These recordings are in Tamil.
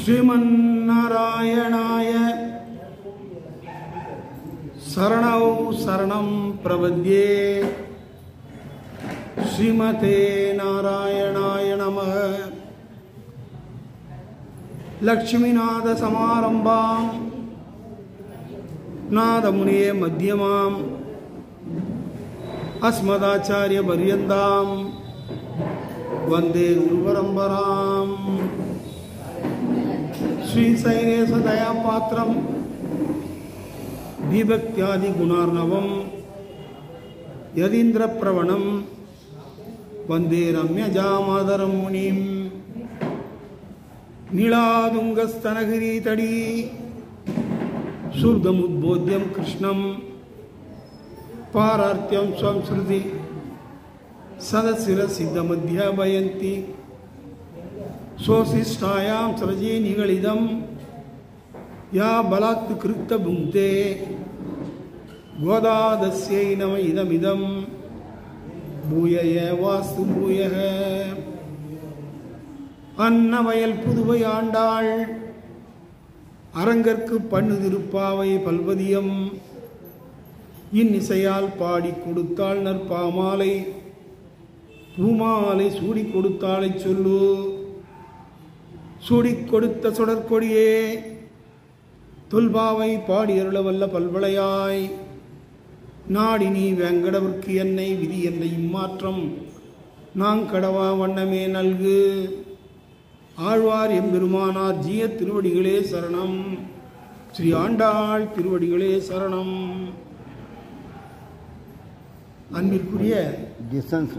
श्रीमन्नारायणाय शरणौ शरणं प्रपद्ये। श्रीमते नारायणाय नमः। लक्ष्मीनाथ समारंभां नादमुनिये मध्यमाम् अस्मदाचार्य पर्यन्तां वंदे गुरुपरम्पराम्। श्री शैलेश दयापात्रं विभक्त्यादि गुणार्णवं यदीन्द्र प्रवणं वंदे रम्यजामादरं मुनिं। नीलादुंगस्तनगिरीतडी शुद्धमुद्बोध्यं कृष्णं पारार्त्यं संस्कृति सदशिरसिद्धमध्यापयन्ति। स्वशिष्टायां सृजे निगलिदं या बलात्कृत्य भुङ्क्ते। गोदादस्यै नम इदमिदं भूय एवास्तु भूयः। अन्नवयल पुதுவை ஆண்டாள் அரங்கற்கு பண்ணு திருப்பாவை பல்வதியம் இன்னிசையால் பாடி கொடுத்தாள் நற்பாமாலை பூமாலை சூடி கொடுத்தாளை சொல்லு। சூடி கொடுத்த சுடற்கொடியே தொல்பாவை பாடி அருளவல்ல பல்வளையாய் நாடி நீ வேங்கடவர்க்கு என்னை விதி என்னை இம்மாற்றம் நான் கடவா வண்ணமே நல்கு। ஆழ்வார் எம்பெருமானார் ஜீய திருவடிகளே சரணம்। ஸ்ரீ ஆண்டாள் திருவடிகளே சரணம்। அன்பிற்குரிய டிஸ்டன்ஸ்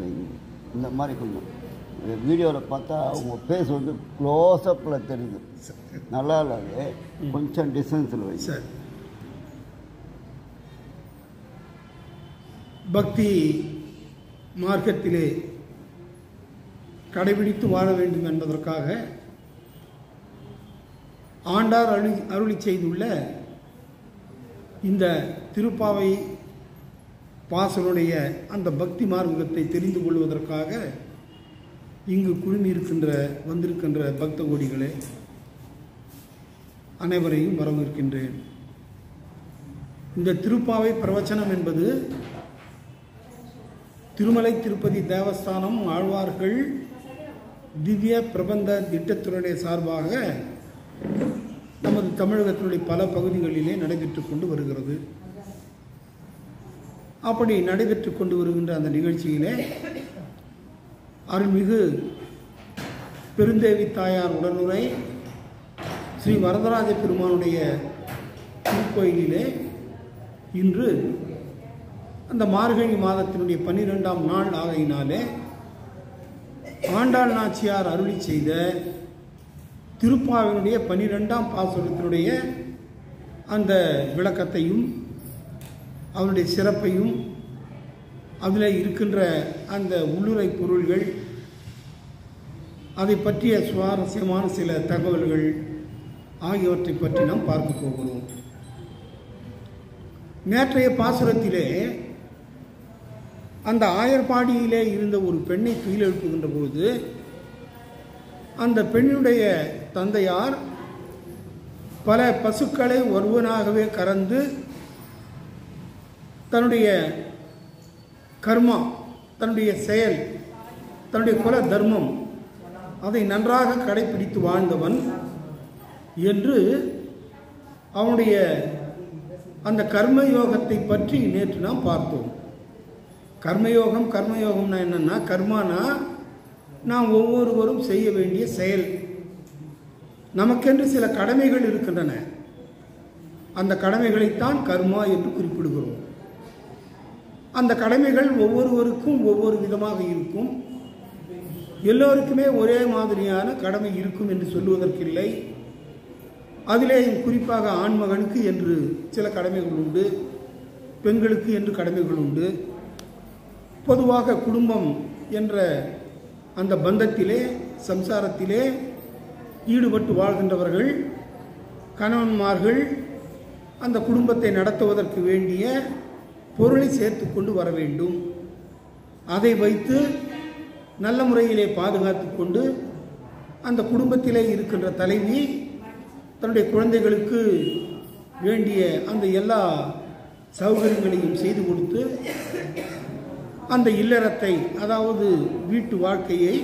இந்த மாதிரி கொஞ்சம் வீடியோவில் பார்த்தா அவங்க ஃபேஸ் வந்து க்ளோஸ்அப்பில் தெரியுது, நல்லா இல்லாது கொஞ்சம் டிஸ்டன்ஸில் வை சார்। பக்தி மார்க்கத்திலே கடைபிடித்து வாழ வேண்டும் என்பதற்காக ஆண்டார் அருளி செய்துள்ள இந்த திருப்பாவை பாசனுடைய அந்த பக்தி மார்க்கத்தை தெரிந்து கொள்வதற்காக இங்கு வந்திருக்கின்ற பக்த கோடிகளே அனைவரையும் வரவேற்கின்றேன்। இந்த திருப்பாவை பிரவச்சனம் என்பது திருமலை திருப்பதி தேவஸ்தானம் ஆழ்வார்கள் திவ்ய பிரபந்த திட்டத்தினுடைய சார்பாக நமது தமிழகத்தினுடைய பல பகுதிகளிலே நடைபெற்று கொண்டு வருகிறது। அப்படி நடைபெற்று கொண்டு வருகின்ற அந்த நிகழ்ச்சியிலே அருள்மிகு பெருந்தேவி தாயார் உடனுரை ஸ்ரீ வரதராஜ பெருமானுடைய திருக்கோயிலிலே இன்று அந்த மார்கழி மாதத்தினுடைய 12ஆம் நாள் ஆகையினாலே ஆண்டாள் நாச்சியார் அருளி செய்த திருப்பாவினுடைய 12ஆம் பாசுரத்தினுடைய அந்த விளக்கத்தையும் அவருடைய சிறப்பையும் அதில் இருக்கின்ற அந்த உள்ளுரை பொருள்கள் அதை பற்றிய சுவாரஸ்யமான சில தகவல்கள் ஆகியவற்றை பற்றி நாம் பார்க்க போகிறோம்। நேற்றைய பாசுரத்திலே அந்த ஆயர்பாடியிலே இருந்த ஒரு பெண்ணை துயில் எழுப்புகின்ற பொழுது அந்த பெண்ணுடைய தந்தையார் பல பசுக்களை ஒருவனாகவே கறந்து தன்னுடைய கர்மா, தன்னுடைய செயல், தன்னுடைய குல தர்மம் அதை நன்றாக கடைபிடித்து வாழ்ந்தவன் என்று அவனுடைய அந்த கர்மயோகத்தை பற்றி நேற்று நாம் பார்த்தோம்। கர்மயோகம்னா என்னன்னா, கர்மானா நாம் ஒவ்வொருவரும் செய்ய வேண்டிய செயல், நமக்கென்று சில கடமைகள் இருக்கின்றன, அந்த கடமைகளைத்தான் கர்மா என்று குறிப்பிடுகிறோம்। அந்த கடமைகள் ஒவ்வொருவருக்கும் ஒவ்வொரு விதமாக இருக்கும், எல்லோருக்குமே ஒரே மாதிரியான கடமை இருக்கும் என்று சொல்லுவதற்கில்லை। அதிலே குறிப்பாக ஆண்மகனுக்கு என்று சில கடமைகள் உண்டு, பெண்களுக்கு என்று கடமைகள் உண்டு। பொதுவாக குடும்பம் என்ற அந்த பந்தத்திலே சம்சாரத்திலே ஈடுபட்டு வாழ்கின்றவர்கள் கணவன்மார்கள் அந்த குடும்பத்தை நடத்துவதற்கு வேண்டிய பொருளை சேர்த்து கொண்டு வர வேண்டும்। அதை வைத்து நல்ல முறையிலே பாதுகாத்து கொண்டு அந்த குடும்பத்திலே இருக்கின்ற தலைவி தன்னுடைய குழந்தைகளுக்கு வேண்டிய அந்த எல்லா சௌகரியங்களையும் செய்து கொடுத்து அந்த இல்லறத்தை, அதாவது வீட்டு வாழ்க்கையை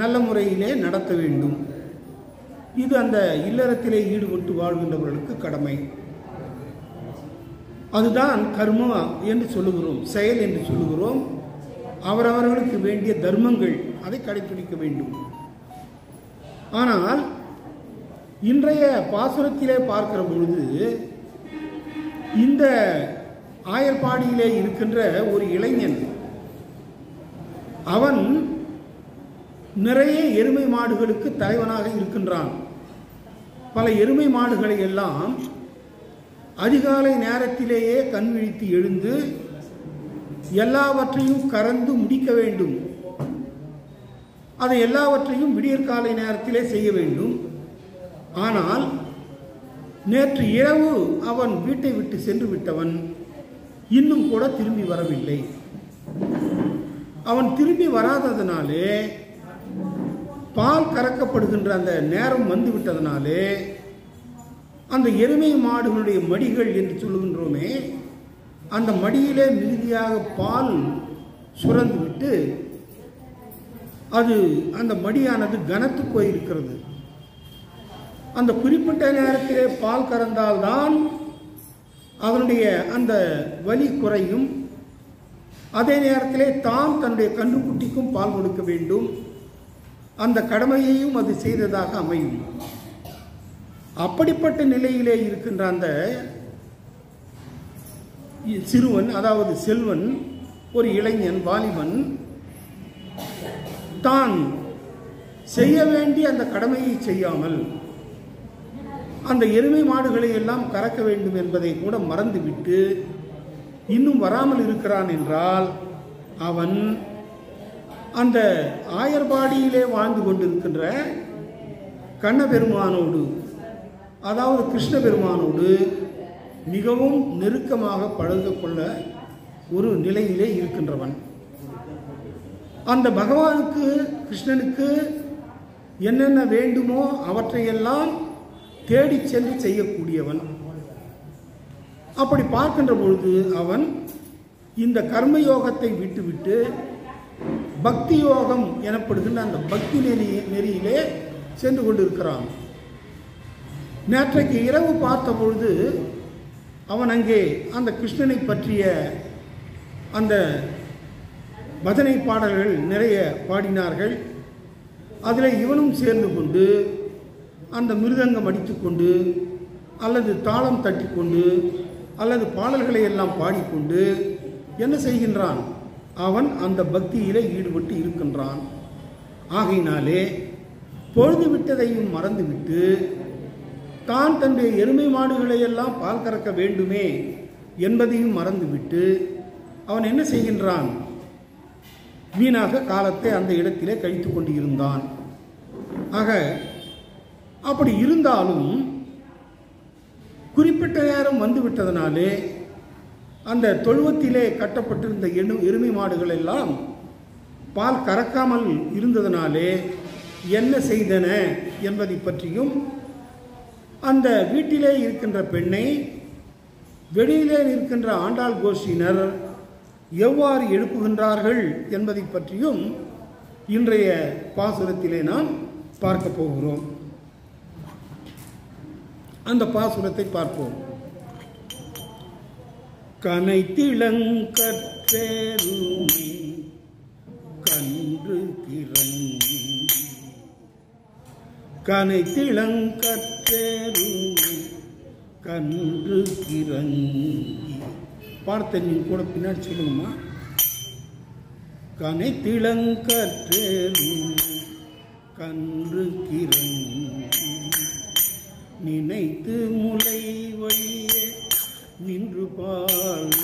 நல்ல முறையிலே நடத்த வேண்டும். இது அந்த இல்லறத்திலே ஈடுபட்டு வாழ்கின்றவர்களுக்கு கடமை. அதுதான் கர்மா என்று சொல்லுகிறோம், செயல் என்று சொல்லுகிறோம். அவரவர்களுக்கு வேண்டிய தர்மங்கள் அதை கடைபிடிக்க வேண்டும். ஆனால் இன்றைய பாசுரத்திலே பார்க்கிற பொழுது இந்த ஆயர்பாடியிலே இருக்கின்ற ஒரு இளைஞன், அவன் நிறைய எருமை மாடுகளுக்கு தலைவனாக இருக்கின்றான். பல எருமை மாடுகளை எல்லாம் அதிகாலை நேரத்திலேயே கண் விழித்து எழுந்து எல்லாவற்றையும் கறந்து முடிக்க வேண்டும். அதை எல்லாவற்றையும் விடியற்காலை நேரத்திலே செய்ய வேண்டும். ஆனால் நேற்று இரவு அவன் வீட்டை விட்டு சென்று விட்டவன் இன்னும் கூட திரும்பி வரவில்லை. அவன் திரும்பி வராததனாலே, பால் கறக்கப்படுகின்ற அந்த நேரம் வந்துவிட்டதனாலே, அந்த எருமை மாடுகளுடைய மடிகள் என்று சொல்லுகின்றோமே, அந்த மடியிலே மிகுதியாக பால் சுரந்து விட்டு அது அந்த மடியானது கனத்து போயிருக்கிறது. அந்த குறிப்பிட்ட நேரத்திலே பால் கறந்தால்தான் அதனுடைய அந்த வலி குறையும். அதே நேரத்திலே தான் தன்னுடைய கன்றுக்குட்டிக்கும் பால் கொடுக்க வேண்டும். அந்த கடமையையும் அது செய்ததாக அமையும். அப்படிப்பட்ட நிலையிலே இருக்கின்ற அந்த சிறுவன், அதாவது செல்வன், ஒரு இளைஞன், வாலிபன், தான் செய்ய வேண்டிய அந்த கடமையை செய்யாமல் அந்த எருமை மாடுகளை எல்லாம் கறக்க வேண்டும் என்பதை கூட மறந்துவிட்டு இன்னும் வராமல் இருக்கிறான் என்றால், அவன் அந்த ஆயர்பாடியிலே வாழ்ந்து கொண்டிருக்கின்ற கண்ணபெருமானோடு, அதாவது கிருஷ்ண பெருமானோடு மிகவும் நெருக்கமாக பழகிக்கொள்ள ஒரு நிலையிலே இருக்கின்றவன். அந்த பகவானுக்கு, கிருஷ்ணனுக்கு என்னென்ன வேண்டுமோ அவற்றையெல்லாம் தேடி சென்று செய்யக்கூடியவன். அப்படி பார்க்கின்ற பொழுது அவன் இந்த கர்மயோகத்தை விட்டுவிட்டு பக்தி யோகம் எனப்படுகின்ற அந்த பக்தி நெறியிலே சென்று கொண்டிருக்கிறான். நேற்றைக்கு இரவு பார்த்த பொழுது அவன் அங்கே அந்த கிருஷ்ணனை பற்றிய அந்த பஜனை பாடல்கள் நிறைய பாடினார்கள். அதில் இவனும் சேர்ந்து கொண்டு அந்த மிருதங்கம் அடித்துக்கொண்டு அல்லது தாளம் தட்டி கொண்டு அல்லது பாடல்களை எல்லாம் பாடிக்கொண்டு என்ன செய்கின்றான்? அவன் அந்த பக்தியிலே ஈடுபட்டு இருக்கின்றான். ஆகையினாலே பொழுது விட்டதையும் மறந்துவிட்டு தான் தன்னுடைய எருமை மாடுகளை எல்லாம் பால் கறக்க வேண்டுமே என்பதையும் மறந்துவிட்டு அவன் என்ன செய்கின்றான்? வீணாக காலத்தை அந்த இடத்திலே கழித்து கொண்டு இருந்தான். ஆக அப்படி இருந்தாலும் குறிப்பிட்ட நேரம் வந்துவிட்டதனாலே அந்த தொழுவத்திலே கட்டப்பட்டிருந்த எருமை மாடுகள் எல்லாம் பால் கறக்காமல் இருந்ததனாலே என்ன செய்தன என்பதை பற்றியும், அந்த வீட்டிலே இருக்கின்ற பெண்ணை வெளியிலே இருக்கின்ற ஆண்டாள் கோஷ்டியினர் எவ்வாறு எழுப்புகின்றார்கள் என்பதை பற்றியும் இன்றைய பாசுரத்திலே நாம் பார்க்க போகிறோம். அந்த பாசுரத்தை பார்ப்போம். கனைத்திளங்கற்றேருமை கன்று கிறங்கி, கனைத்திளங்கற்றேருமை கன்று கிறங்கி. பார்த்த நீ கூட பின்னாடி சொல்லுங்கம்மா. கனைத்திளங்கற்றேருமை கன்று கிறங்கி, நினைத்து முளை வழியே நின்று பால்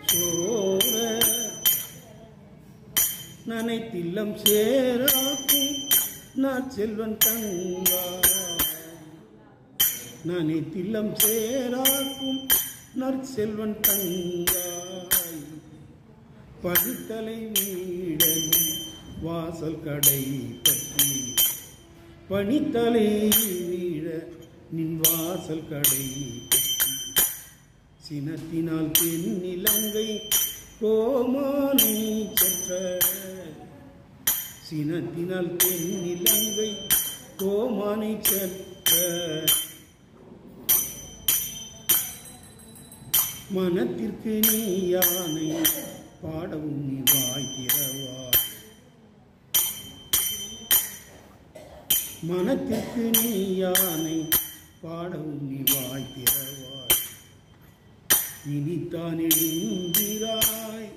சோர, நனைத்தில்லம் சேராக்கும் நற்செல்வன் தங்காய், நனைத்தில்லம் சேராக்கும் நற்செல்வன் தங்காய், பதுத்தலை வீடன் வாசல் கடை பற்றி பணித்தலை வீழ நின் வாசல் கடை சினத்தினால் தென்னிலங்கை கோமானை சென்ற சினத்தினால் தென்னிலங்கை கோமானை சென்ற மனத்திற்கு நீ யானை பாடவும் நீ வாய் திறவாய் மனத்திற்கு நீ யானை பாடவும் நீ வாய் திறவாய் இனித்தான் எழுந்திராய்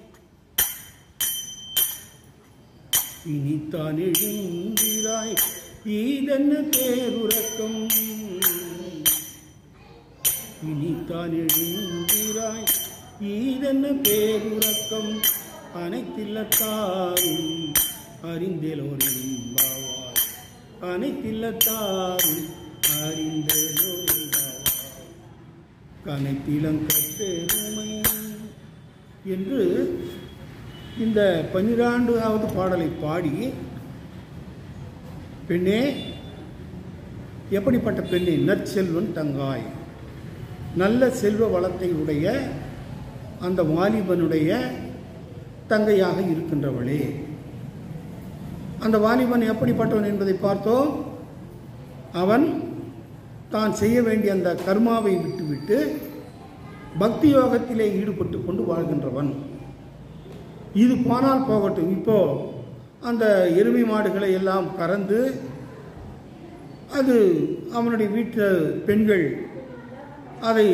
இனித்தான் எழுந்திராய் ஈதென்ன பேருறக்கம் இனித்தான் எழுந்திராய் ஈதென்ன பேருறக்கம் அனைத்தில்லத்தாரும் அறிந்தேலோரெம்பாவாய் அனைத்தில்லத்தாரும் அறிந்தேலோரெம்பாவாய் கனைத்திலங்கப்பெருமை என்று இந்த 12வது பாடலை பாடி, பெண்ணே, எப்படிப்பட்ட பெண்ணே, நற்செல்வன் தங்காய், நல்ல செல்வ வளத்தை உடைய அந்த வாலிபனுடைய தங்கையாக இருக்கின்றவளே. அந்த வாலிபன் எப்படிப்பட்டவன் என்பதை பார்த்தோம். அவன் தான் செய்ய வேண்டிய அந்த கர்மாவை விட்டுவிட்டு பக்தி யோகத்திலே ஈடுபட்டு கொண்டு வாழ்கின்றவன். இது போனால் போகட்டும். இப்போ அந்த எருமை மாடுகளை எல்லாம் கறந்து அது அவனுடைய வீட்டு பெண்கள் அதை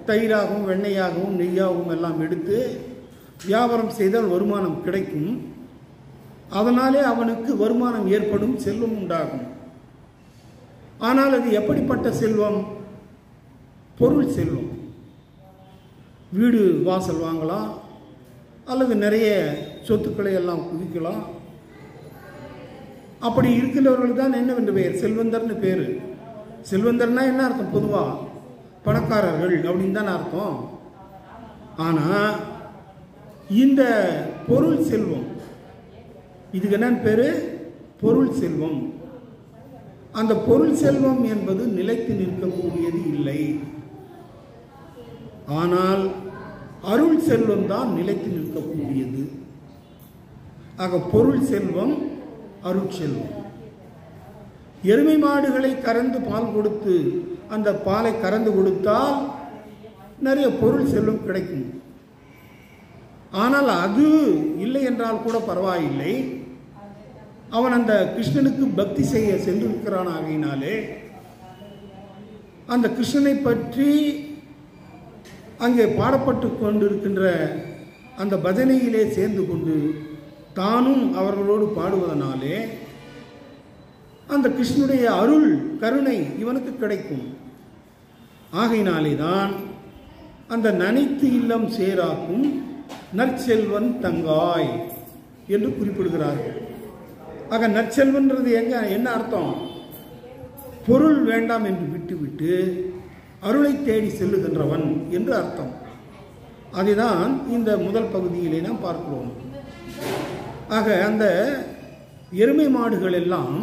தயிராகவும் வெண்ணெயாகவும் நெய்யாகவும் எல்லாம் எடுத்து வியாபாரம் செய்தால் வருமானம் கிடைக்கும். அதனாலே அவனுக்கு வருமானம் ஏற்படும், செல்வம் உண்டாகும். ஆனால் அது எப்படிப்பட்ட செல்வம்? பொருள் செல்வம். வீடு வாசல் வாங்கலாம், அல்லது நிறைய சொத்துக்களை எல்லாம் குவிக்கலாம். அப்படி இருக்கின்றவர்களுக்கு தான் என்னவென்று பெயர்? செல்வந்தர்னு பேர். செல்வந்தர்னா என்ன அர்த்தம்? பொதுவாக பணக்காரர்கள் அப்படின்னு தான் அர்த்தம். ஆனால் இந்த பொருள் செல்வம், இதுக்கு என்னன்னு பேர்? பொருள் செல்வம். அந்த பொருள் செல்வம் என்பது நிலைத்து நிற்கக்கூடியது இல்லை. ஆனால் அருள் செல்வம் தான் நிலைத்து நிற்கக்கூடியது. ஆக பொருள் செல்வம், அருட்செல்வம். எருமை மாடுகளை கறந்து பால் கொடுத்து அந்த பாலை கறந்து கொடுத்தால் நிறைய பொருள் செல்வம் கிடைக்கும். ஆனால் அது இல்லை என்றால் கூட பரவாயில்லை. அவன் அந்த கிருஷ்ணனுக்கு பக்தி செய்ய சென்றிருக்கிறான். ஆகையினாலே அந்த கிருஷ்ணனை பற்றி அங்கே பாடப்பட்டு கொண்டிருக்கின்ற அந்த பஜனையிலே சேர்ந்து கொண்டு தானும் அவர்களோடு பாடுவதனாலே அந்த கிருஷ்ணனுடைய அருள் கருணை இவனுக்கு கிடைக்கும். ஆகையினாலே தான் அந்த நனைத்து இல்லம் சேராக்கும் நற்செல்வன் தங்காய் என்று குறிப்பிடுகிறார்கள். ஆக நற்செல்வன்றது என்ன அர்த்தம்? பொருள் வேண்டாம் என்று விட்டுவிட்டு அருளை தேடி செல்லுகின்றவன் என்று அர்த்தம். அதுதான் இந்த முதல் பகுதியிலே நாம் பார்க்கிறோம். ஆக அந்த எருமை மாடுகள் எல்லாம்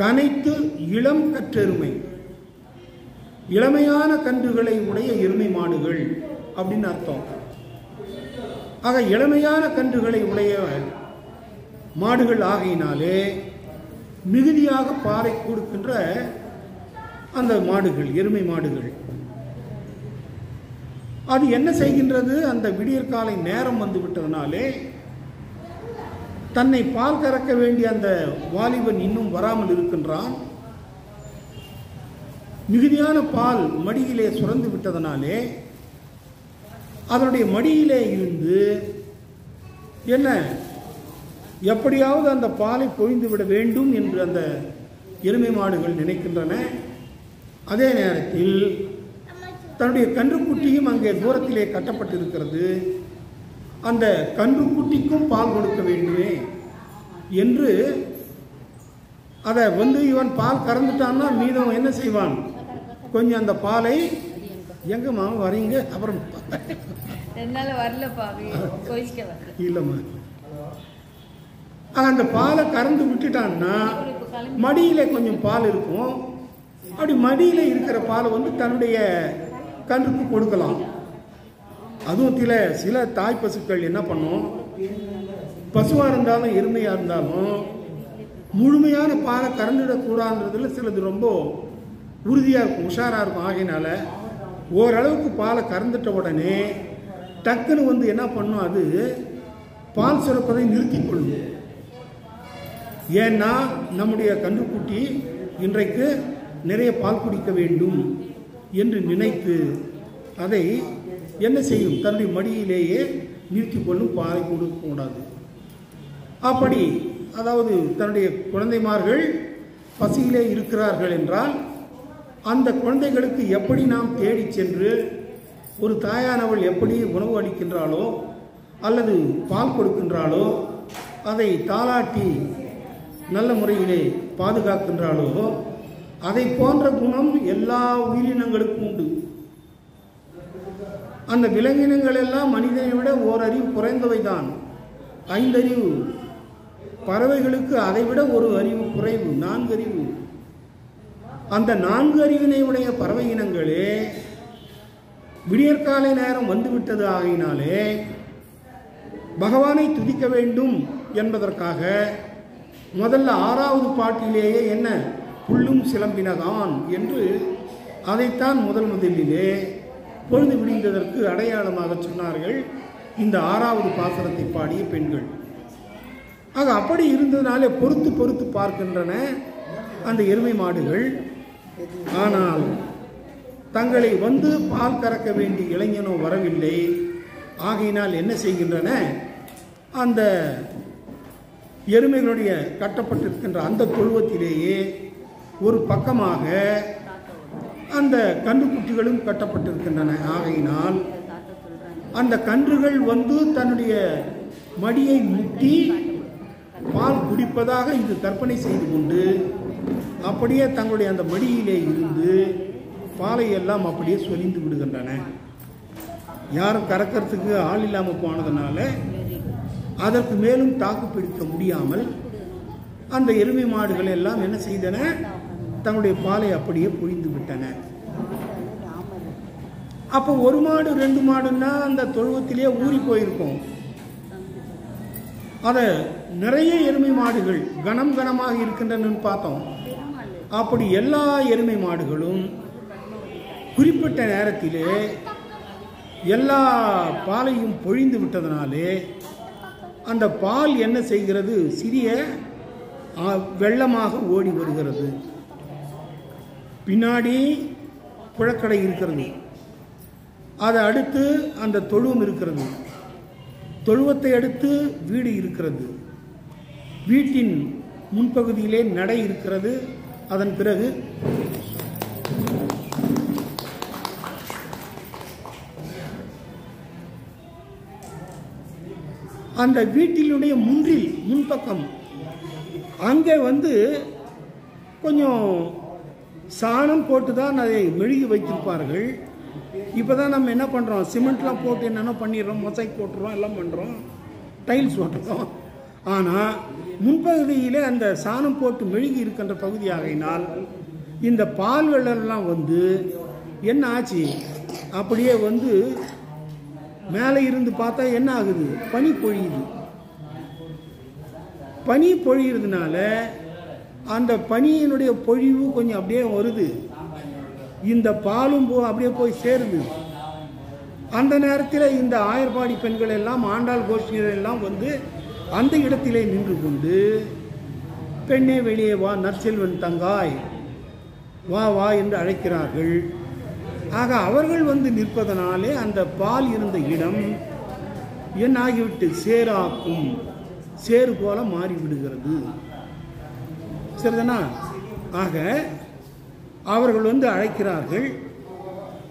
கனைத்து இளம் கற்றெருமை, இளமையான கன்றுகளை உடைய எருமை மாடுகள் அப்படின்னு அர்த்தம். ஆக இளமையான கன்றுகளை உடைய மாடுகள் ஆகையினாலே மிகுதியாக பாலை கொடுக்கின்ற அந்த மாடுகள், எருமை மாடுகள், அது என்ன செய்கின்றது? அந்த விடியற்காலை நேரம் வந்து விட்டதனாலே தன்னை பால் கறக்க வேண்டிய அந்த வாலிபன் இன்னும் வராமல் இருக்கின்றான். மிகுதியான பால் மடியிலே சுரந்து விட்டதனாலே அதனுடைய மடியிலே இருந்து என்ன, எப்படியாவது அந்த பாலை பொழிந்து விட வேண்டும் என்று அந்த எருமை மாடுகள் நினைக்கின்றன. அதே நேரத்தில் தன்னுடைய கன்றுக்குட்டியும் அங்கே தூரத்திலே கட்டப்பட்டிருக்கிறது. அந்த கன்றுக்குட்டிக்கும் பால் கொடுக்க வேண்டுமே என்று அதை இவன் பால் கறந்துட்டான்னா மீதம் என்ன செய்வான்? கொஞ்சம் அந்த பாலை, எங்கம்மா வரீங்க, அப்புறம் இல்லம்மா, அந்த பாலை கறந்து விட்டுட்டான்னா மடியில கொஞ்சம் பால் இருக்கும். அப்படி மடியில் இருக்கிற பாலை வந்து தன்னுடைய கன்றுக்கு கொடுக்கலாம். அதுவும் சில தாய் பசுக்கள் என்ன பண்ணும், பசுவாக இருந்தாலும் எருமையாக இருந்தாலும் முழுமையான பாலை கறந்துடக்கூடாதுன்றதுல சிலது ரொம்ப உறுதியாக இருக்கும், உஷாராக இருக்கும். ஆகையினால ஓரளவுக்கு பாலை கறந்துட்ட உடனே டக்குன்னு வந்து என்ன பண்ணும், அது பால் சுரப்பதை நிறுத்தி கொள்ளும். ஏன்னா நம்முடைய கன்றுக்குட்டி இன்றைக்கு நிறைய பால் குடிக்க வேண்டும் என்று நினைத்து அதை என்ன செய்யும், தன்னுடைய மடியிலேயே நிறுத்தி கொள்ளும், பாலை கொடுக்கக்கூடாது. அப்படி அதாவது தன்னுடைய குழந்தைமார்கள் பசியிலே இருக்கிறார்கள் என்றால் அந்த குழந்தைகளுக்கு எப்படி நாம் தேடி சென்று ஒரு தாயானவள் எப்படி உணவு அளிக்கின்றாளோ அல்லது பால் கொடுக்கின்றாளோ, அதை தாளாட்டி நல்ல முறையிலே பாதுகாக்கின்றாளோ, அதை போன்ற குணம் எல்லா உயிரினங்களுக்கும் உண்டு. அந்த விலங்கினங்கள் எல்லாம் மனிதனை விட ஓரறிவு குறைந்தவை தான், 5 அறிவு. பறவைகளுக்கு அதை விட ஒரு அறிவு குறைவு, 4 அறிவு. அந்த 4 அறிவினை உடைய பறவை இனங்களே விடியற்காலை நேரம் வந்துவிட்டது ஆகினாலே பகவானை துதிக்க வேண்டும் என்பதற்காக முதல்ல 6வது பாட்டிலேயே என்ன, புல்லும் சிலம்பினதான் என்று அதைத்தான் முதலிலே பொழுது விடிந்ததற்கு அடையாளமாக சொன்னார்கள் இந்த 6வது பாசனத்தை பாடிய பெண்கள். ஆக அப்படி இருந்ததுனாலே பொறுத்து பார்க்கின்றன அந்த எருமை மாடுகள். ஆனால் தங்களை வந்து பால் கறக்க வேண்டிய இளைஞனோ வரவில்லை. ஆகையினால் என்ன செய்கின்றன, அந்த எருமைகளுடைய கட்டப்பட்டிருக்கின்ற அந்த தொழுவத்திலேயே ஒரு பக்கமாக அந்த கன்றுக்குட்டிகளும் கட்டப்பட்டிருக்கின்றன. ஆகையினால் அந்த கன்றுகள் வந்து தன்னுடைய மடியை முட்டி பால் குடிப்பதாக இது கற்பனை செய்து கொண்டு அப்படியே தங்களுடைய அந்த மடியிலே இருந்து பாலை எல்லாம் அப்படியே சொரிந்து விடுகின்றன. யாரும் கறக்கிறதுக்கு ஆள் இல்லாமல் போனதுனால அதற்கு மேலும் தாக்கு பிடிக்க முடியாமல் அந்த எருமை மாடுகள் எல்லாம் என்ன செய்தன, தங்களுடைய பாலை அப்படியே பொழிந்து விட்டன. அப்போ 1 மாடு 2 மாடுன்னா அந்த தொழுவத்திலே ஊறி போயிருக்கும். அதை நிறைய எருமை மாடுகள் கனமாக இருக்கின்றன பார்த்தோம். அப்படி எல்லா எருமை மாடுகளும் குறிப்பிட்ட நேரத்திலே எல்லா பாலையும் பொழிந்து விட்டதனாலே அந்த பால் என்ன செய்கிறது, சிறிய வெள்ளமாக ஓடி வருகிறது. பின்னாடி புழக்கடை இருக்கிறது, அதை அடுத்து அந்த தொழுவம் இருக்கிறது, தொழுவத்தை அடுத்து வீடு இருக்கிறது, வீட்டின் முன்பகுதியிலே நடை இருக்கிறது. அதன் பிறகு அந்த வீட்டினுடைய முன்பக்கம் அங்கே வந்து கொஞ்சம் சாணம் போட்டு தான் அதை மெழுகி வைத்திருப்பார்கள். இப்போ தான் நம்ம என்ன பண்ணுறோம், சிமெண்ட்லாம் போட்டு என்னென்ன பண்ணிடுறோம், மொசைக் போட்டுறோம், எல்லாம் பண்ணுறோம், டைல்ஸ் போட்டுறோம். ஆனால் முன்பகுதியிலே அந்த சாணம் போட்டு மெழுகி இருக்கின்ற பகுதி ஆகையினால் இந்த பால் வெள்ளம்லாம் வந்து என்ன ஆச்சு, அப்படியே வந்து மேலே இருந்து பார்த்தா என்ன ஆகுது, பனி பொழியுது. பனி பொழியறதுனால அந்த பனியினுடைய பொழிவு கொஞ்சம் அப்படியே வருது, இந்த பாலும் அப்படியே போய் சேருது. அந்த நேரத்தில் இந்த ஆயர்பாடி பெண்கள் எல்லாம் ஆண்டாள் கோஷ்டிகள் எல்லாம் வந்து அந்த இடத்திலே நின்று கொண்டு, பெண்ணே வெளியே வா, நற்செல்வன் தங்காய் வா வா என்று அழைக்கிறார்கள். ஆக அவர்கள் வந்து நிற்பதனாலே அந்த பால் இருந்த இடம் என்ன ஆகிவிட்டு சேராக்கும், சேறு போல மாறிவிடுகிறது. சரிதானா? ஆக அவர்கள் வந்து அழைக்கிறார்கள்.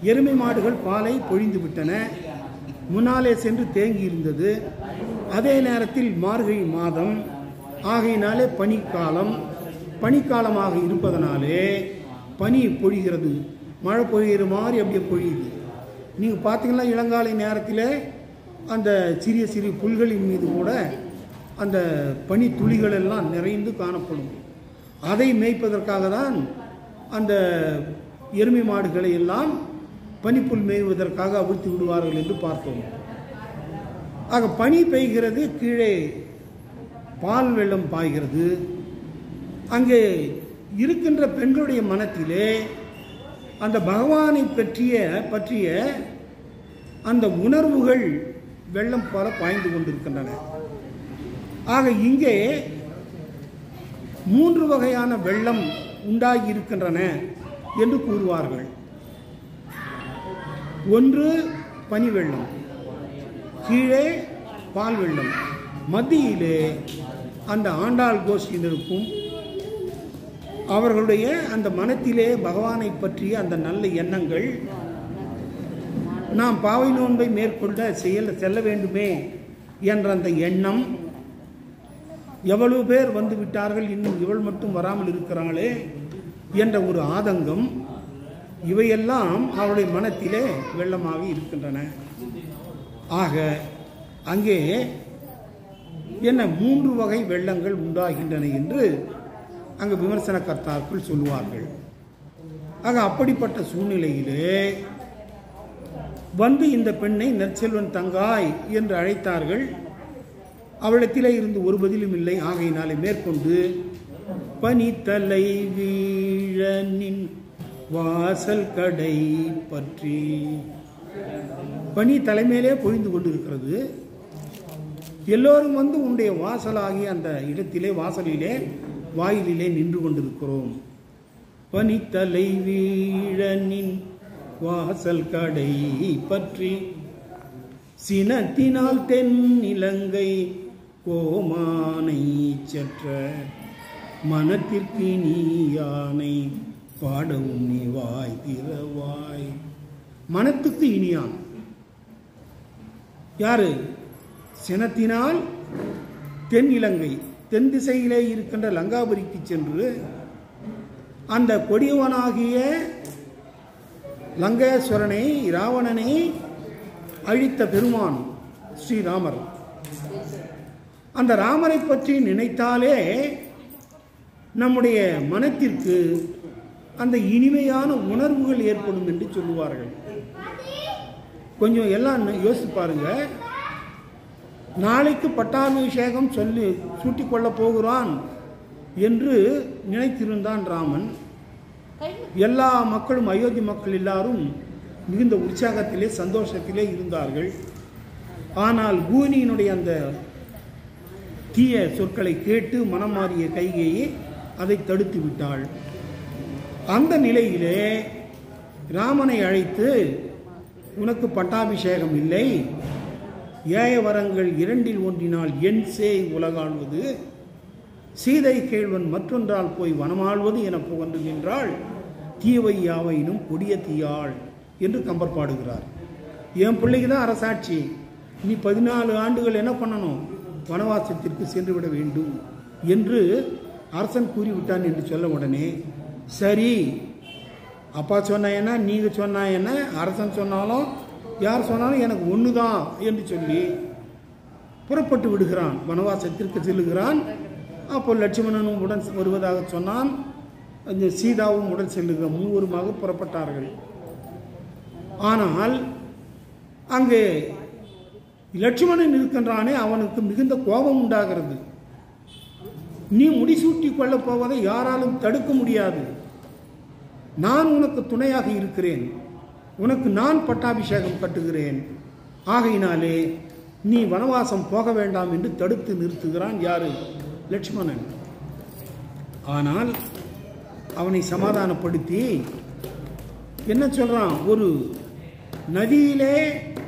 எருமை மாடுகள் பாலை பொழிந்து விட்டன, முன்னாலே சென்று தேங்கி இருந்தது. அதே நேரத்தில் மார்கழி மாதம் ஆகையினாலே பனிக்காலமாக இருப்பதனாலே பனி பொழிகிறது, மழை பொழிகிற மாதிரி அப்படியே பொழியுது. நீங்கள் பார்த்தீங்கன்னா இளங்காலை நேரத்தில் அந்த சிறிய சிறிய புல்களின் மீது கூட அந்த பனி துளிகள் எல்லாம் நிறைந்து காணப்படும். அதை மேய்ப்பதற்காக தான் அந்த எருமை மாடுகளை எல்லாம் பனிப்புல் மேய்வதற்காக அவிழ்த்து விடுவார்கள் என்று பார்த்தோம். ஆக பனி பெய்கிறது, கீழே பால் வெள்ளம் பாய்கிறது. அங்கே இருக்கின்ற பெண்களுடைய மனத்திலே அந்த பகவானை பற்றிய அந்த உணர்வுகள் வெள்ளம் போல பாய்ந்து கொண்டிருக்கின்றன. ஆக இங்கே 3 வகையான வெள்ளம் உண்டாகி இருக்கின்றன என்று கூறுவார்கள். ஒன்று பனி வெள்ளம், கீழே பால் வெள்ளம், மத்தியிலே அந்த ஆண்டாள் கோஷ்டியினருக்கும் அவர்களுடைய அந்த மனத்திலே பகவானை பற்றிய அந்த நல்ல எண்ணங்கள், நாம் பாவை நோன்பை மேற்கொள்ள செல்ல வேண்டுமே என்ற அந்த எண்ணம், எவ்வளவு பேர் வந்து விட்டார்கள், இன்னும் இவள் மட்டும் வராமல் இருக்கிறாளே என்ற ஒரு ஆதங்கம், இவையெல்லாம் அவருடைய மனத்திலே வெள்ளமாக இருக்கின்றன. ஆக அங்கே என்ன 3 வகை வெள்ளங்கள் உண்டாகின்றன என்று அங்கு விமர்சனக்கர்த்தாக்கள் சொல்லுவார்கள். ஆக அப்படிப்பட்ட சூழ்நிலையிலே வந்து இந்த பெண்ணை நற்செல்வன் தங்காய் என்று அழைத்தார்கள். அவளிடத்திலே இருந்து ஒரு பதிலும் இல்லை. ஆகையினாலே மேற்கொண்டு பனித்தலை வீழனின் வாசல் கடை பற்றி, பனி தலைமையிலே பொழிந்து கொண்டிருக்கிறது. எல்லோரும் வந்து உன்னுடைய வாசலாகிய அந்த இடத்திலே, வாசலிலே, வாயிலிலே நின்று கொண்டிருக்கிறோம். பனித்தலை வீழனின் வாசல் கடை பற்றி சினத்தினால் தென் இலங்கை கோமானை செற்ற மனத்திற்கு நீ யானை பாடவும் நீ வாய் திறவாய். மனத்துக்கு இனியான் யாரு? சினத்தினால் தென் இலங்கை, தென் திசையிலே இருக்கின்ற லங்காபுரிக்கு சென்று அந்த கொடியவனாகிய லங்கேஸ்வரனை, ராவணனை அழித்த பெருமான் ஸ்ரீராமர். அந்த ராமரை பற்றி நினைத்தாலே நம்முடைய மனத்திற்கு அந்த இனிமையான உணர்வுகள் ஏற்படும் என்று சொல்லுவார்கள். கொஞ்சம் எல்லாம் யோசித்து பாருங்க. நாளைக்கு பட்டாபிஷேகம் சூட்டிக் கொள்ளப் போகிறான் என்று நினைத்திருந்தான் ராமன். எல்லா மக்களும், அயோத்தி மக்கள் எல்லாரும் மிகுந்த உற்சாகத்திலே, சந்தோஷத்திலே இருந்தார்கள். ஆனால் கூனியினுடைய அந்த தீய சொற்களை கேட்டு மனம் மாறிய கைகேயி அதை தடுத்து விட்டாள். அந்த நிலையிலே ராமனை அழைத்து, உனக்கு பட்டாபிஷேகம் இல்லை, ஏய வரங்கள் 2இல் ஒன்றினால் என் சேய் உலகாழ்வது, சீதை கேள்வன் மற்றொன்றால் போய் வனமாழ்வது என புகன்று நின்றாள், தீவை யாவையினும் கொடிய தீயாள் என்று கம்பர் பாடுகிறார். என் பிள்ளைக்கு தான் அரசாட்சி, நீ 14 ஆண்டுகள் என்ன பண்ணணும், வனவாசத்திற்கு சென்று விட வேண்டும் என்று அரசன் கூறிவிட்டான் என்று சொல்ல உடனே, சரி அப்பா சொன்ன என்ன, நீங்கள் சொன்னா என்ன, அரசன் சொன்னாலும் யார் சொன்னாலும் எனக்கு ஒன்று தான் என்று சொல்லி புறப்பட்டு விடுகிறான், வனவாசத்திற்கு செல்லுகிறான். அப்போ லட்சுமணனும் உடன் வருவதாக சொன்னான், அந்த சீதாவும் உடன் செல்லுகிற 3 புறப்பட்டார்கள். ஆனால் அங்கே லட்சுமணன் இருக்கின்றானே, அவனுக்கு மிகுந்த கோபம் உண்டாகிறது. நீ முடிசூட்டி கொள்ளப் போவதை யாராலும் தடுக்க முடியாது, நான் உனக்கு துணையாக இருக்கிறேன், உனக்கு நான் பட்டாபிஷேகம் கட்டுகிறேன், ஆகையினாலே நீ வனவாசம் போக வேண்டாம் என்று தடுத்து நிறுத்துகிறான். யாரு? லட்சுமணன். ஆனால் அவனை சமாதானப்படுத்தி என்ன சொல்றான், ஒரு நதியிலே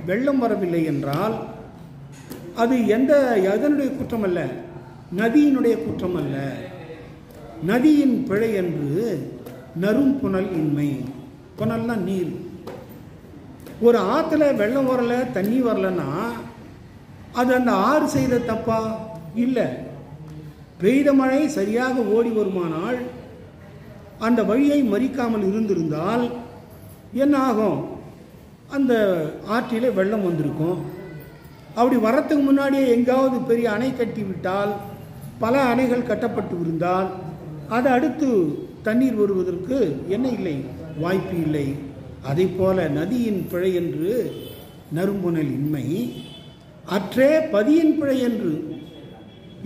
வெள்ளம் வரவில்லை என்றால் அது எதனுடைய குற்றம் அல்ல, நதியினுடைய குற்றம் அல்ல, நதியின் பிழை என்று நரும் புனல் இன்மை. புனல்னா நீர். ஒரு ஆற்றுல வெள்ளம் வரல, தண்ணி வரலன்னா அது அந்த ஆறு செய்த தப்பா? இல்லை. பெய்த மழை சரியாக ஓடி வருமானால், அந்த வழியை மறிக்காமல் இருந்திருந்தால் என்ன ஆகும், அந்த ஆற்றிலே வெள்ளம் வந்திருக்கும். அப்படி வரத்துக்கு முன்னாடியே எங்காவது பெரிய அணை கட்டி விட்டால், பல அணைகள் கட்டப்பட்டு இருந்தால், அதை அடுத்து தண்ணீர் வருவதற்கு என்ன இல்லை, வாய்ப்பு இல்லை. அதை போல நதியின் பிழை என்று நறும்புணல் இன்மை, அற்றே பதியின் பிழை என்று.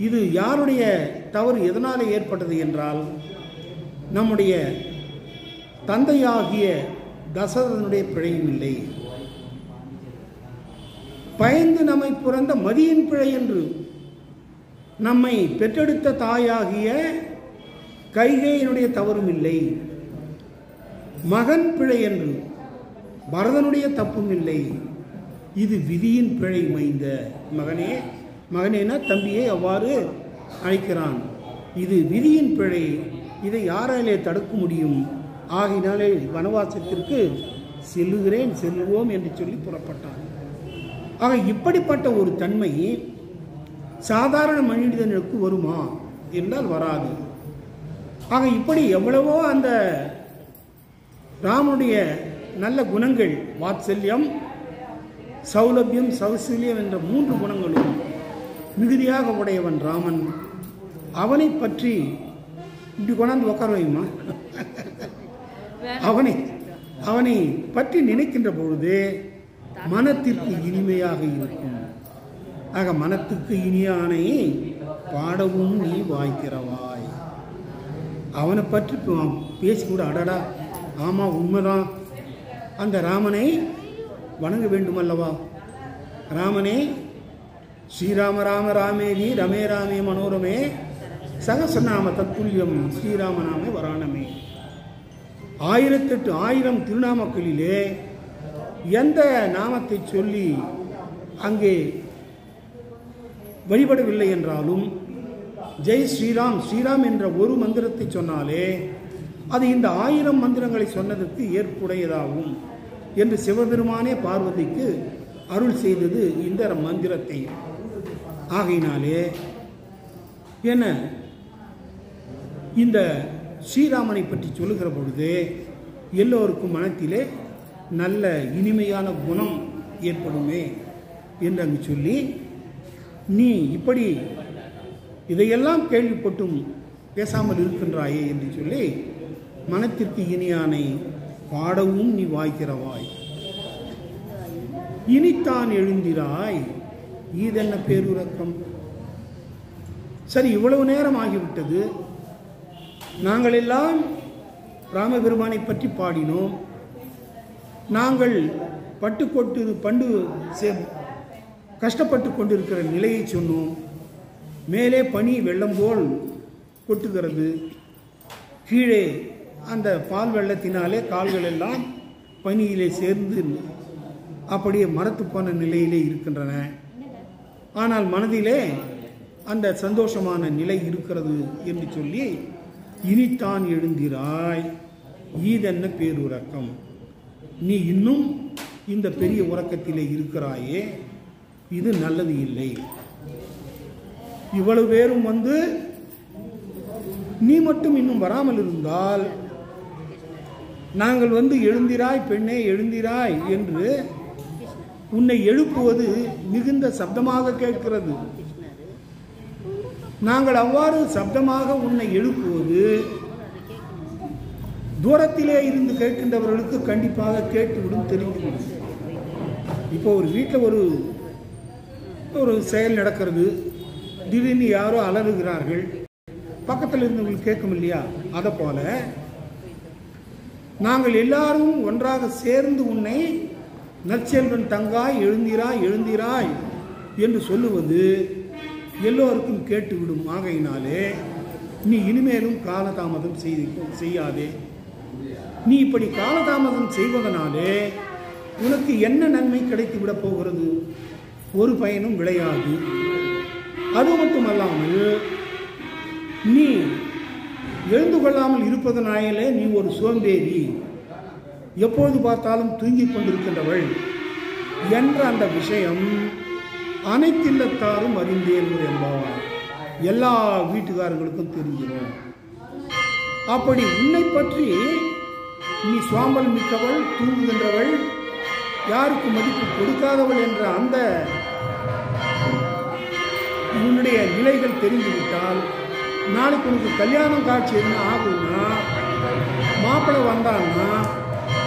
இது யாருடைய தவறு எதனால் ஏற்பட்டது என்றால், நம்முடைய தந்தையாகிய தசரதனுடைய பிழையும் இல்லை, பயந்து நம்மை பிறந்த மதியின் பிழை என்று. நம்மை பெற்றெடுத்த தாயாகிய கைகேயினுடைய தவறும் இல்லை, மகன் பிழை என்று பரதனுடைய தப்பும் இல்லை. இது விதியின் பிழை மைந்த. மகனே, மகனேனா தம்பியை அவ்வாறு அழைக்கிறான். இது விதியின் பிழை, இதை யாராலே தடுக்க முடியும்? ஆகினாலே வனவாசத்திற்கு செல்லுகிறேன், செல்லுவோம் என்று சொல்லி புறப்பட்டான். ஆக இப்படிப்பட்ட ஒரு தன்மை சாதாரண மனிதனுக்கு வருமா என்றால் வராது. ஆக இப்படி எவ்வளவோ அந்த ராமனுடைய நல்ல குணங்கள், வாத்சல்யம், சௌலபியம், சௌசல்யம் என்ற 3 குணங்களும் மிகுதியாக உடையவன் ராமன். அவனை பற்றி இப்படி கொண்டாந்து உட்கார வைமா, அவனை பற்றி நினைக்கின்ற பொழுது மனத்திற்கு இனிமையாக இருக்கும். ஆக மனத்துக்கு இனியானை பாடவும் நீ வாய்க்கிறவாய். அவனை பற்றி பேசிக்கூட, அடடா ஆமா உண்மைதான், அந்த ராமனை வணங்க வேண்டுமல்லவா. ராமனே, ஸ்ரீராம ராம ராமேதி ரமே ராமே மனோரமே சகசநாம தத்துல்யம் ஸ்ரீராமநாமே வராணமே. 1008 திருநாமக்களிலே எந்த நாமத்தை சொல்லி அங்கே வழிபடவில்லை என்றாலும், ஜெய் ஸ்ரீராம், ஸ்ரீராம் என்ற ஒரு மந்திரத்தை சொன்னாலே அது இந்த 1000 மந்திரங்களை சொன்னதற்கு ஏற்புடையதாகும் என்று சிவபெருமானே பார்வதிக்கு அருள் செய்தது இந்த மந்திரத்தை. ஆகையினாலே என்ன, இந்த ஸ்ரீராமனை பற்றி சொல்லுகிற பொழுது எல்லோருக்கும் மனத்திலே நல்ல இனிமையான குணம் ஏற்படுமே என்று அங்கு சொல்லி, நீ இப்படி இதையெல்லாம் கேள்விப்பட்டும் பேசாமல் இருக்கின்றாயே என்று சொல்லி, மனத்திற்கு இனியானை பாடவும் நீ வாய்க்கிறவாய். இனித்தான் எழுந்திராய், இதென்ன பேருறக்கம். சரி, இவ்வளவு நேரம் ஆகிவிட்டது, நாங்கள் எல்லாம் ராமபெருமானை பற்றி பாடினோம். நாங்கள் கஷ்டப்பட்டு கொண்டிருக்கிற நிலையை சொன்னோம். மேலே பனி வெள்ளம் போல் கொட்டுகிறது, கீழே அந்த பால் வெள்ளத்தினாலே கால்கள் எல்லாம் பனியிலே சேர்ந்து அப்படியே மரத்து போன நிலையிலே இருக்கின்றன. ஆனால் மனதிலே அந்த சந்தோஷமான நிலை இருக்கிறது என்று சொல்லி, இனித்தான் எழுந்திராய், ஈதென்ன பேருறக்கம். நீ இன்னும் இந்த பெரிய உறக்கத்திலே இருக்கிறாயே, இது நல்லது இல்லை. இவ்வளவு பேரும் வந்து நீ மட்டும் இன்னும் வராமல் இருந்தால், நாங்கள் வந்து எழுந்திராய் பெண்ணே எழுந்திராய் என்று உன்னை எழுப்புவது மிகுந்த சப்தமாக கேட்கிறது. நாங்கள் அவ்வாறு சப்தமாக உன்னை எழுப்புவது தூரத்திலே இருந்து கேட்கின்றவர்களுக்கு கண்டிப்பாக கேட்டுவிடும், தெரிந்துவிடும். இப்போ ஒரு வீட்டில் ஒரு செயல் நடக்கிறது, திடீர்னு யாரோ அலறுகிறார்கள், பக்கத்தில் இருந்தவங்களுக்கு கேட்கும் இல்லையா? அதை போல நாங்கள் எல்லாரும் ஒன்றாக சேர்ந்து உன்னை நற்செல்வன் தங்காய் எழுந்திராய் எழுந்திராய் என்று சொல்லுவது எல்லோருக்கும் கேட்டுவிடும். ஆகையினாலே நீ இனிமேலும் காலதாமதம் செய்யாதே. நீ இப்படி காலதாமதம் செய்வதனாலே உனக்கு என்ன நன்மை கிடைத்து விட போகிறது? ஒரு பயனும் விளையாது. அது மட்டுமல்லாமல் நீ எழுந்து கொள்ளாமல் இருப்பதனாலே நீ ஒரு சோம்பேறி, எப்பொழுது பார்த்தாலும் தூங்கிக் கொண்டிருக்கின்றவள் என்ற அந்த விஷயம் அனைத்தில்லத்தாரும் அறிந்தேன் என்பார். எல்லா வீட்டுக்காரர்களுக்கும் தெரிகிறோம். அப்படி உன்னை பற்றி நீ சுவாம்பல் மிக்கவள், தூங்குகின்றவள், யாருக்கு மதிப்பு கொடுக்காதவள் என்ற அந்த உன்னுடைய நிலைகள் தெரிந்துவிட்டால், நாளைக்கு உனக்கு கல்யாணம் காட்சி என்ன ஆகும்னா மாப்பிள்ளை வந்தான்னா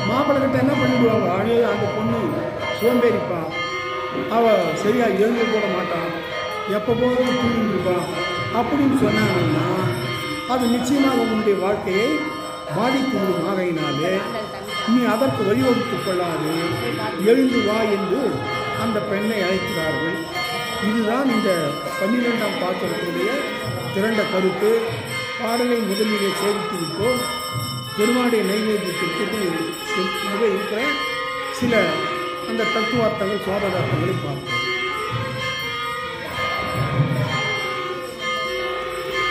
மாப்பிள்ளைகிட்ட என்ன பண்ணிடுவாங்க, அழே அந்த பொண்ணு சோம்பேறிப்பா, அவள் சரியாக எழுந்து போட மாட்டான், எப்போ போதும் தூங்கிட்டு இருப்பான் அப்படின்னு சொன்னாங்கன்னா அது நிச்சயமாக உன்னுடைய வாழ்க்கையை பாதித்துவிடும். ஆகையினாலே நீ அதற்கு வழிவகுத்துக் கொள்ளாது, எழுந்து வா என்று அந்த பெண்ணை அழைக்கிறார்கள். இதுதான் இந்த 12ஆம் பாத்திரத்துடைய திரண்ட கருத்து. பாடலை முதலிலே சேவித்து விட்டோம். பெருமாடைய நைவேத்தியத்திற்கு இருக்கிற சில அந்த தத்துவார்த்தங்கள் சோபதார்த்தங்களை பார்ப்போம்.